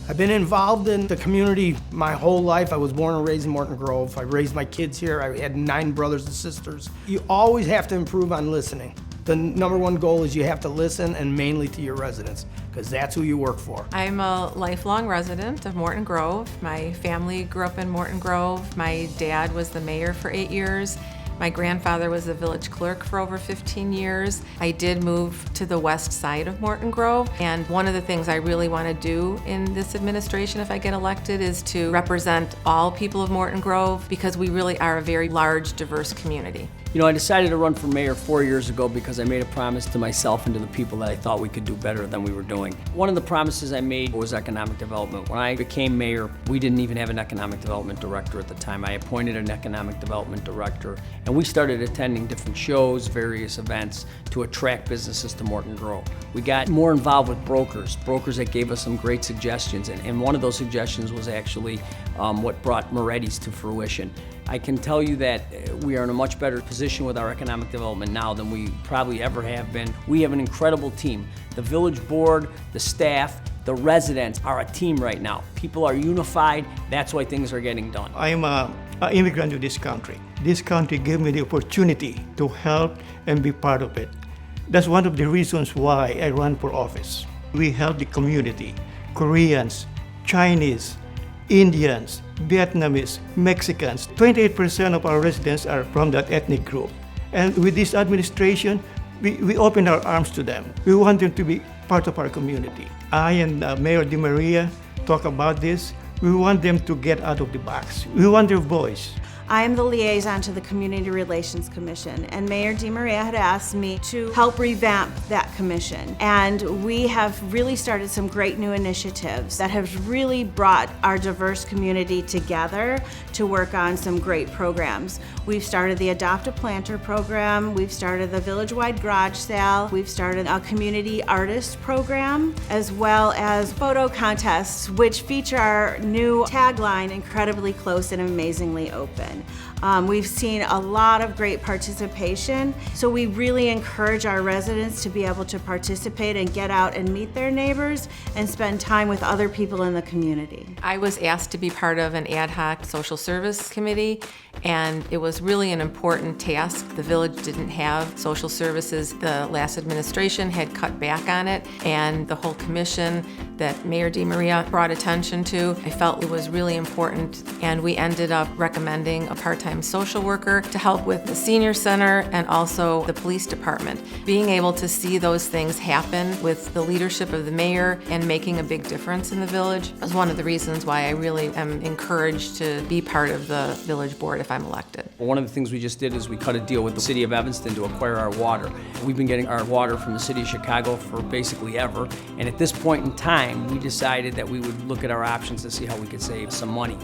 I've been involved in the community my whole life. I was born and raised in Morton Grove. I raised my kids here. I had 9 brothers and sisters. You always have to improve on listening. The number one goal is you have to listen, and mainly to your residents, because that's who you work for. I'm a lifelong resident of Morton Grove. My family grew up in Morton Grove. My dad was the mayor for 8 years. My grandfather was the village clerk for over 15 years. I did move to the west side of Morton Grove, and one of the things I really want to do in this administration if I get elected is to represent all people of Morton Grove, because we really are a very large, diverse community. You know, I decided to run for mayor 4 years ago because I made a promise to myself and to the people that I thought we could do better than we were doing. One of the promises I made was economic development. When I became mayor, we didn't even have an economic development director at the time. I appointed an economic development director, and we started attending different shows, various events to attract businesses to Morton Grove. We got more involved with brokers that gave us some great suggestions, and one of those suggestions was actually what brought Moretti's to fruition. I can tell you that we are in a much better position with our economic development now than we probably ever have been. We have an incredible team. The village board, the staff, the residents are a team right now. People are unified. That's why things are getting done. I'm an immigrant to this country. This country gave me the opportunity to help and be part of it. That's one of the reasons why I run for office. We help the community, Koreans, Chinese, Indians, Vietnamese, Mexicans. 28% of our residents are from that ethnic group. And with this administration, we open our arms to them. We want them to be part of our community. I and Mayor DeMaria talk about this. We want them to get out of the box. We want their voice. I am the liaison to the Community Relations Commission, and Mayor DeMaria had asked me to help revamp that commission. And we have really started some great new initiatives that have really brought our diverse community together to work on some great programs. We've started the Adopt a Planter program, we've started the village-wide garage sale, we've started a community artist program, as well as photo contests, which feature our new tagline, incredibly close and amazingly open. We've seen a lot of great participation, so we really encourage our residents to be able to participate and get out and meet their neighbors and spend time with other people in the community. I was asked to be part of an ad hoc social service committee, and it was really an important task. The village didn't have social services. The last administration had cut back on it, and the whole commission that Mayor DeMaria brought attention to, I felt it was really important, and we ended up recommending a part-time social worker to help with the senior center and also the police department. Being able to see those things happen with the leadership of the mayor and making a big difference in the village is one of the reasons why I really am encouraged to be part of the village board if I'm elected. One of the things we just did is we cut a deal with the city of Evanston to acquire our water. We've been getting our water from the city of Chicago for basically ever, and at this point in time, we decided that we would look at our options to see how we could save some money.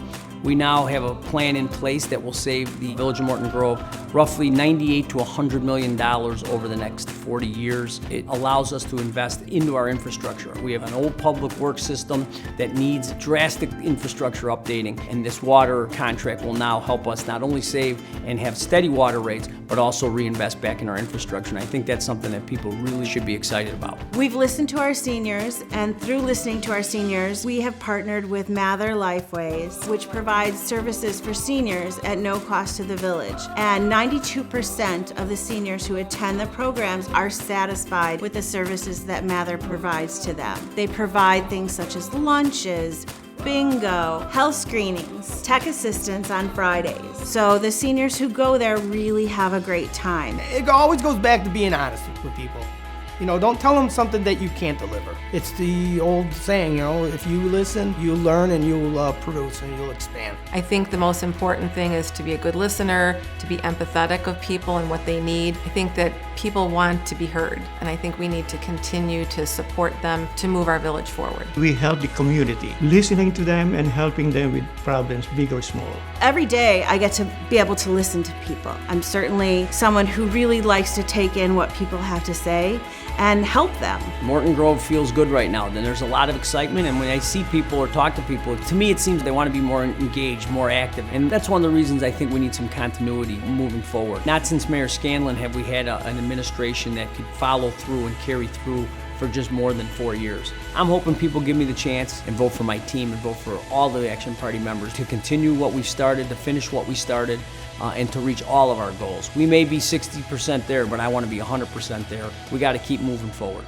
We now have a plan in place that will save the village of Morton Grove roughly $98 to $100 million over the next 40 years. It allows us to invest into our infrastructure. We have an old public works system that needs drastic infrastructure updating, and this water contract will now help us not only save and have steady water rates, but also reinvest back in our infrastructure. And I think that's something that people really should be excited about. We've listened to our seniors, and through listening to our seniors, we have partnered with Mather Lifeways, which provides services for seniors at no cost to the village. And 92% of the seniors who attend the programs are satisfied with the services that Mather provides to them. They provide things such as lunches, bingo, health screenings, tech assistance on Fridays. So the seniors who go there really have a great time. It always goes back to being honest with people. You know, don't tell them something that you can't deliver. It's the old saying, you know, if you listen, you learn and you'll produce and you'll expand. I think the most important thing is to be a good listener, to be empathetic of people and what they need. I think that people want to be heard, and I think we need to continue to support them to move our village forward. We help the community, listening to them and helping them with problems, big or small. Every day I get to be able to listen to people. I'm certainly someone who really likes to take in what people have to say and help them. Morton Grove feels good right now. Then there's a lot of excitement, and when I see people or talk to people, to me it seems they want to be more engaged, more active, and that's one of the reasons I think we need some continuity moving forward. Not since Mayor Scanlon have we had an administration that could follow through and carry through for just more than 4 years. I'm hoping people give me the chance and vote for my team and vote for all the Action Party members to continue what we started, to finish what we started, and to reach all of our goals. We may be 60% there, but I want to be 100% there. We got to keep moving forward.